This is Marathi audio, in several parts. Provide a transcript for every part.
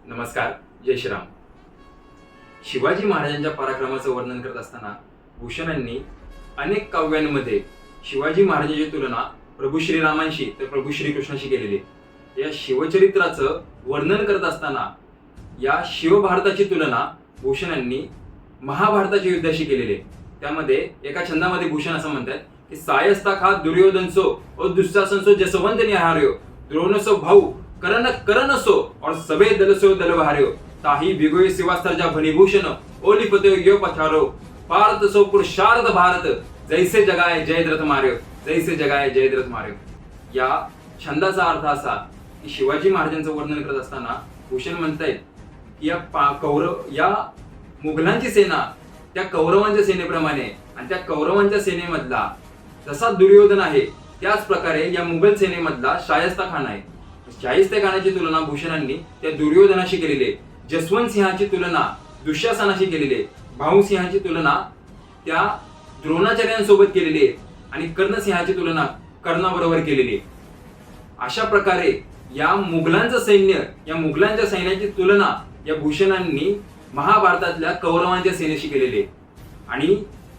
नमस्कार, जय श्रीराम. शिवाजी महाराजांच्या पराक्रमाचं वर्णन करत असताना भूषणांनी अनेक काव्यांमध्ये शिवाजी महाराजांची तुलना प्रभू श्रीरामांशी तर प्रभू श्रीकृष्णाशी केलेली आहे. या शिवचरित्राचं वर्णन करत असताना या शिवभारताची तुलना भूषणांनी महाभारताच्या युद्धाशी केलेली आहे. त्यामध्ये एका छंदामध्ये भूषण असं म्हणतात की सायस्ता खा दुर्योधनसो और दुःशासनसो जसवंत निहार्यो द्रोणसो भाऊ करण करणसो और सबे दलसो दलबहार्यो ताही बिगोय शिवास्तरजा भनिभूषण ओलिपतो यो पथारो पार्थसो पुरुषार्थ भारत जैसे जगाय जयद्रथ मार्यो जैसे जगाय जयद्रथ मार्यो. या छंदाचा अर्थ असा की शिवाजी महाराजांचं वर्णन करत असताना भूषण म्हणतायत की या मुघलांची सेना त्या कौरवांच्या सेनेप्रमाणे आणि त्या कौरवांच्या सेनेमधला जसा दुर्योधन आहे त्याच प्रकारे या मुघल सेनेमधला शायस्ता खान आहे. शाहिस्ते खानाची तुलना भूषणांनी त्या दुर्योधनाशी केलेली आहे. जसवंत सिंहाची तुलना दुःशासनाशी केलेली आहे. भाऊ सिंहाची तुलना त्या द्रोणाचार्यांसोबत केलेली आहे आणि कर्णसिंहाची तुलना कर्णाबरोबर केलेली आहे. अशा प्रकारे या मुघलांचं सैन्य या मुघलांच्या सैन्याची तुलना या भूषणांनी महाभारतातल्या कौरवांच्या सेनेशी केलेली आहे. आणि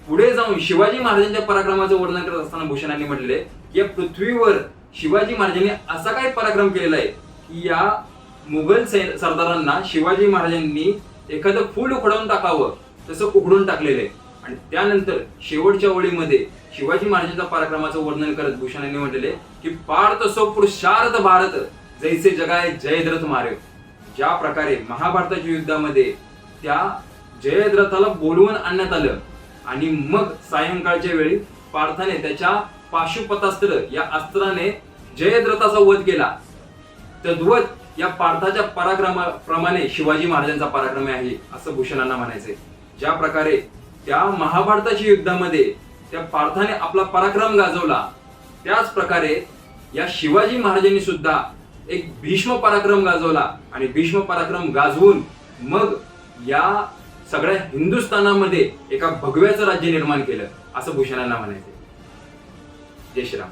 पुढे जाऊन शिवाजी महाराजांच्या पराक्रमाचं वर्णन करत असताना भूषणांनी म्हटले की या पृथ्वीवर शिवाजी महाराजांनी असा काय पराक्रम केलेला आहे की या मुघल सरदारांना शिवाजी महाराजांनी एखादं फूल उखडून टाकावं तसं उखडून टाकलेलं आहे. आणि त्यानंतर शेवटच्या ओळीमध्ये शिवाजी महाराजांच्या पराक्रमाचं वर्णन करत भूषणांनी म्हटलेले की पार्थसो पुरुषार्थ भारत जैसे जगाय जयद्रथ मार्यो. ज्या प्रकारे महाभारताच्या युद्धामध्ये त्या जयद्रथाला बोलवून आणण्यात आलं आणि मग सायंकाळच्या वेळी पार्थाने त्याच्या पाशुपतास्त्र या अस्त्राने जयद्रथाचा वध केला, तद्वत या पार्थाच्या पराक्रमाप्रमाणे शिवाजी महाराजांचा पराक्रम आहे असं भूषणांना म्हणायचंय. ज्या प्रकारे त्या महाभारताच्या युद्धामध्ये त्या पार्थाने आपला पराक्रम गाजवला त्याच प्रकारे या शिवाजी महाराजांनी सुद्धा एक भीष्म पराक्रम गाजवला आणि भीष्म पराक्रम गाजवून मग या सगळ्या हिंदुस्थानामध्ये एका भगव्याचं राज्य निर्माण केलं असं भूषणांना म्हणायचं. जय श्रीराम.